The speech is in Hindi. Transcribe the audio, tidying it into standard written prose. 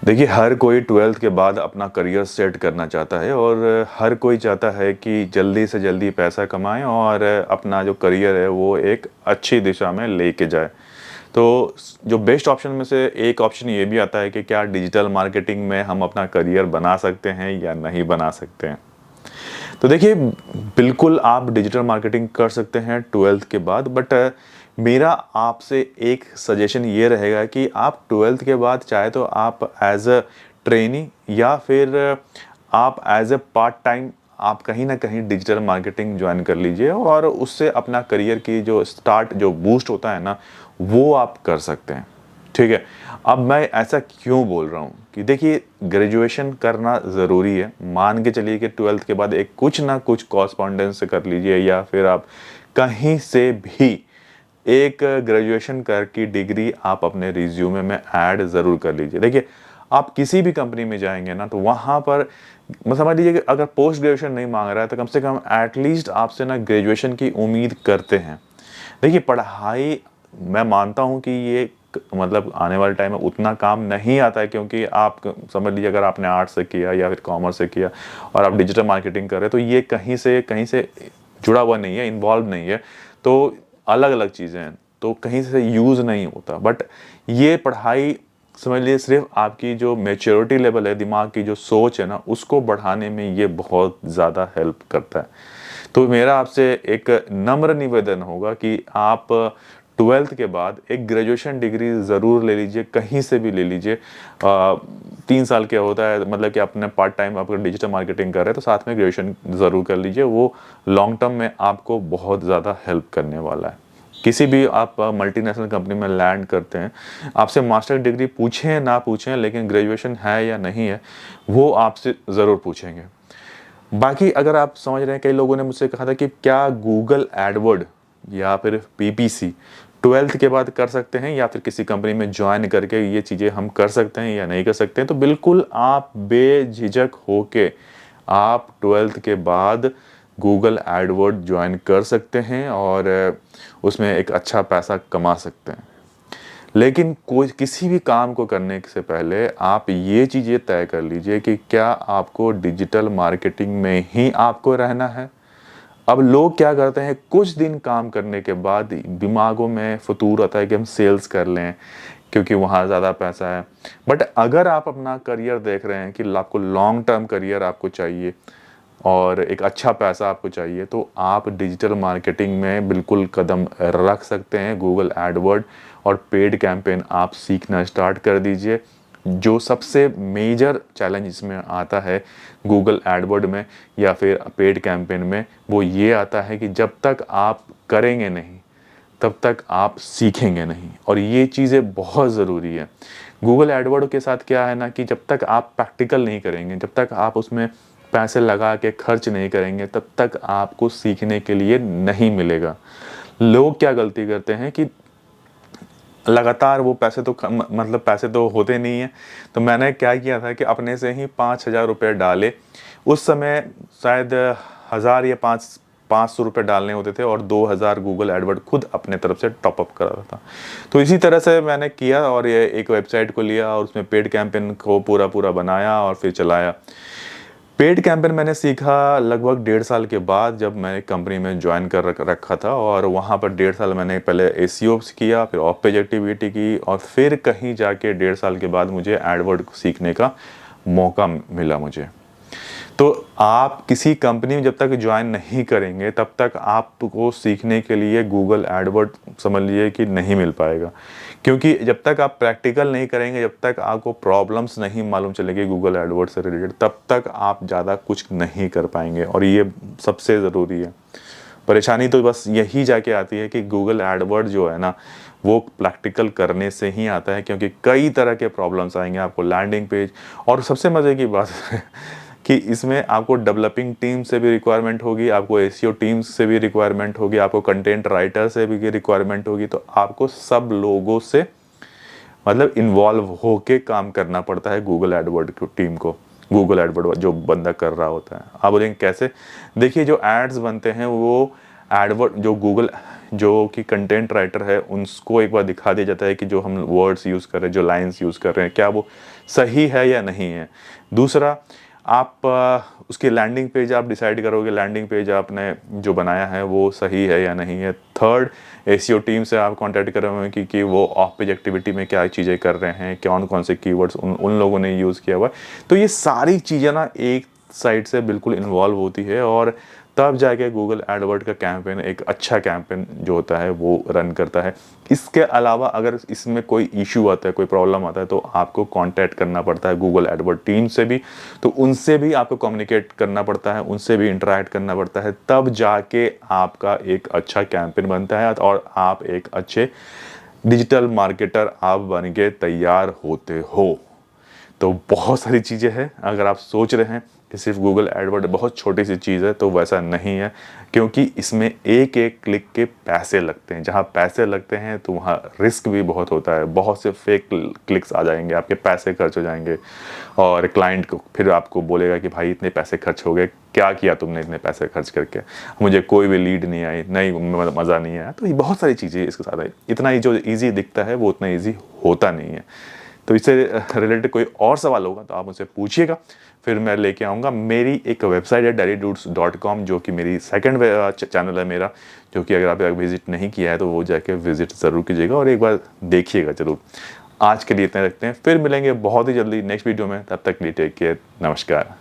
देखिए, हर कोई 12th के बाद अपना करियर सेट करना चाहता है और हर कोई चाहता है कि जल्दी से जल्दी पैसा कमाएं और अपना जो करियर है वो एक अच्छी दिशा में लेके जाए। तो जो बेस्ट ऑप्शन में से एक ऑप्शन ये भी आता है कि क्या डिजिटल मार्केटिंग में हम अपना करियर बना सकते हैं या नहीं बना सकते हैं। तो देखिए, बिल्कुल आप डिजिटल मार्केटिंग कर सकते हैं 12th के बाद, बट मेरा आपसे एक सजेशन ये रहेगा कि आप 12th के बाद चाहे तो आप एज अ ट्रेनी या फिर आप एज अ पार्ट टाइम आप कहीं ना कहीं डिजिटल मार्केटिंग ज्वाइन कर लीजिए और उससे अपना करियर की जो स्टार्ट जो बूस्ट होता है ना, वो आप कर सकते हैं। ठीक है। अब मैं ऐसा क्यों बोल रहा हूँ कि देखिए, ग्रेजुएशन करना ज़रूरी है। मान के चलिए कि 12th के बाद एक कुछ ना कुछ कॉरस्पॉन्डेंस से कर लीजिए या फिर आप कहीं से भी एक ग्रेजुएशन कर की डिग्री आप अपने रिज्यूमे में ऐड ज़रूर कर लीजिए। देखिए, आप किसी भी कंपनी में जाएंगे ना तो वहाँ पर समझ लीजिए कि अगर पोस्ट ग्रेजुएशन नहीं मांग रहा है तो कम से कम एटलीस्ट आपसे ना ग्रेजुएशन की उम्मीद करते हैं। देखिए, पढ़ाई मैं मानता हूँ कि ये मतलब आने वाले टाइम में उतना काम नहीं आता है, क्योंकि आप समझ लीजिए अगर आपने आर्ट्स से किया या फिर कॉमर्स से किया और आप डिजिटल मार्केटिंग कर रहे हैं तो ये कहीं से जुड़ा हुआ नहीं है, इन्वॉल्व नहीं है। तो अलग अलग चीज़ें हैं, तो कहीं से यूज़ नहीं होता। बट ये पढ़ाई समझ लीजिए सिर्फ आपकी जो मैच्योरिटी लेवल है, दिमाग की जो सोच है ना, उसको बढ़ाने में ये बहुत ज़्यादा हेल्प करता है। तो मेरा आपसे एक नम्र निवेदन होगा कि आप 12th के बाद एक ग्रेजुएशन डिग्री ज़रूर ले लीजिए, कहीं से भी ले लीजिए। 3 साल क्या होता है, मतलब कि अपने पार्ट टाइम आप डिजिटल मार्केटिंग कर रहे हैं तो साथ में ग्रेजुएशन ज़रूर कर लीजिए। वो लॉन्ग टर्म में आपको बहुत ज़्यादा हेल्प करने वाला है। किसी भी आप मल्टीनेशनल कंपनी में लैंड करते हैं, आपसे मास्टर डिग्री पूछें ना पूछें, लेकिन ग्रेजुएशन है या नहीं है वो आपसे ज़रूर पूछेंगे। बाकी अगर आप समझ रहे हैं, कई लोगों ने मुझसे कहा था कि क्या गूगल एडवर्ड या फिर पीपीसी 12th के बाद कर सकते हैं या फिर किसी कंपनी में ज्वाइन करके ये चीज़ें हम कर सकते हैं या नहीं कर सकते हैं। तो बिल्कुल आप बेझिझक होके आप 12th के बाद गूगल एडवर्ड ज्वाइन कर सकते हैं और उसमें एक अच्छा पैसा कमा सकते हैं। लेकिन कोई किसी भी काम को करने से पहले आप ये चीज़ें तय कर लीजिए कि क्या आपको डिजिटल मार्केटिंग में ही आपको रहना है। अब लोग क्या करते हैं, कुछ दिन काम करने के बाद दिमागों में फतूर आता है कि हम सेल्स कर लें क्योंकि वहाँ ज़्यादा पैसा है। बट अगर आप अपना करियर देख रहे हैं कि आपको लॉन्ग टर्म करियर आपको चाहिए और एक अच्छा पैसा आपको चाहिए, तो आप डिजिटल मार्केटिंग में बिल्कुल कदम रख सकते हैं। गूगल एडवर्ड और पेड कैंपेन आप सीखना स्टार्ट कर दीजिए। जो सबसे मेजर चैलेंज इसमें आता है गूगल एडवर्ड में या फिर पेड कैंपेन में, वो ये आता है कि जब तक आप करेंगे नहीं तब तक आप सीखेंगे नहीं, और ये चीज़ें बहुत ज़रूरी है। गूगल एडवर्ड के साथ क्या है ना कि जब तक आप प्रैक्टिकल नहीं करेंगे, जब तक आप उसमें पैसे लगा के खर्च नहीं करेंगे, तब तक आपको सीखने के लिए नहीं मिलेगा। लोग क्या गलती करते हैं कि लगातार वो पैसे तो मतलब पैसे तो होते नहीं हैं। तो मैंने क्या किया था कि अपने से ही 5,000 रुपये डाले। उस समय शायद 1,000 या 500 रुपये डालने होते थे और 2,000 गूगल एडवर्ड खुद अपने तरफ से टॉपअप कर रहा था। तो इसी तरह से मैंने किया और ये एक वेबसाइट को लिया और उसमें पेड कैंपेन को पूरा पूरा बनाया और फिर चलाया। पेड कैंपेन मैंने सीखा लगभग 1.5 साल के बाद, जब मैंने कंपनी में ज्वाइन कर रखा था और वहाँ पर 1.5 साल मैंने पहले एसईओ किया, फिर ऑफ पेज एक्टिविटी की और फिर कहीं जाके 1.5 साल के बाद मुझे एडवर्ड सीखने का मौका मिला मुझे। तो आप किसी कंपनी में जब तक ज्वाइन नहीं करेंगे तब तक आपको सीखने के लिए गूगल एडवर्ड समझ लीजिए कि नहीं मिल पाएगा, क्योंकि जब तक आप प्रैक्टिकल नहीं करेंगे, जब तक आपको प्रॉब्लम्स नहीं मालूम चलेगी गूगल एडवर्ड से रिलेटेड, तब तक आप ज़्यादा कुछ नहीं कर पाएंगे, और ये सबसे ज़रूरी है। परेशानी तो बस यही जाके आती है कि गूगल एडवर्ड जो है ना, वो प्रैक्टिकल करने से ही आता है, क्योंकि कई तरह के प्रॉब्लम्स आएंगे आपको लैंडिंग पेज। और सबसे मज़े की बात है कि इसमें आपको डेवलपिंग टीम से भी रिक्वायरमेंट होगी, आपको एसईओ टीम्स से भी रिक्वायरमेंट होगी, आपको कंटेंट राइटर से भी रिक्वायरमेंट होगी। तो आपको सब लोगों से मतलब इन्वॉल्व होके काम करना पड़ता है गूगल एडवर्ड टीम को। गूगल एडवर्ड जो बंदा कर रहा होता है, आप बोलेंगे कैसे? देखिए, जो एड्स बनते हैं वो एडवर्ड जो गूगल जो कि कंटेंट राइटर है उनको एक बार दिखा दिया जाता है कि जो हम वर्ड्स यूज़ कर रहे हैं, जो लाइंस यूज़ कर रहे हैं, क्या वो सही है या नहीं है। दूसरा, आप उसकी लैंडिंग पेज आप डिसाइड करोगे, लैंडिंग पेज आपने जो बनाया है वो सही है या नहीं है। थर्ड, एसईओ टीम से आप कांटेक्ट करोगे कि वो ऑफ पेज एक्टिविटी में क्या चीज़ें कर रहे हैं, कौन कौन से कीवर्ड्स उन लोगों ने यूज़ किया हुआ है। तो ये सारी चीज़ें ना एक साइड से बिल्कुल इन्वॉल्व होती है, और तब जाके गूगल एडवर्ड का कैंपेन एक अच्छा कैंपेन जो होता है वो रन करता है। इसके अलावा अगर इसमें कोई इशू आता है, कोई प्रॉब्लम आता है, तो आपको कांटेक्ट करना पड़ता है गूगल एडवर्ड टीम से भी, तो उनसे भी आपको कम्युनिकेट करना पड़ता है, उनसे भी इंटरेक्ट करना पड़ता है, तब जाके आपका एक अच्छा कैंपेन बनता है और आप एक अच्छे डिजिटल मार्केटर आप बन के तैयार होते हो। तो बहुत सारी चीज़ें हैं। अगर आप सोच रहे हैं कि सिर्फ गूगल एडवर्ड बहुत छोटी सी चीज़ है, तो वैसा नहीं है, क्योंकि इसमें एक एक क्लिक के पैसे लगते हैं। जहाँ पैसे लगते हैं तो वहाँ रिस्क भी बहुत होता है, बहुत से फेक क्लिक्स आ जाएंगे, आपके पैसे खर्च हो जाएंगे, और क्लाइंट को फिर आपको बोलेगा कि भाई इतने पैसे खर्च हो गए, क्या किया तुमने इतने पैसे खर्च करके, मुझे कोई भी लीड नहीं आई, नहीं मज़ा नहीं आया। तो ये बहुत सारी चीज़ें इसके साथ है। इतना ही जो ईजी दिखता है वो उतना ईजी होता नहीं है। तो इससे रिलेटेड कोई और सवाल होगा तो आप मुझसे पूछिएगा, फिर मैं लेके आऊँगा। मेरी एक वेबसाइट है dailydudes.com, जो कि मेरी सेकंड चैनल है मेरा, जो कि अगर आप विज़िट नहीं किया है तो वो जाके विज़िट ज़रूर कीजिएगा और एक बार देखिएगा ज़रूर। आज के लिए इतना रखते हैं, फिर मिलेंगे बहुत ही जल्दी नेक्स्ट वीडियो में। तब तक के लिए टेक केयर, नमस्कार।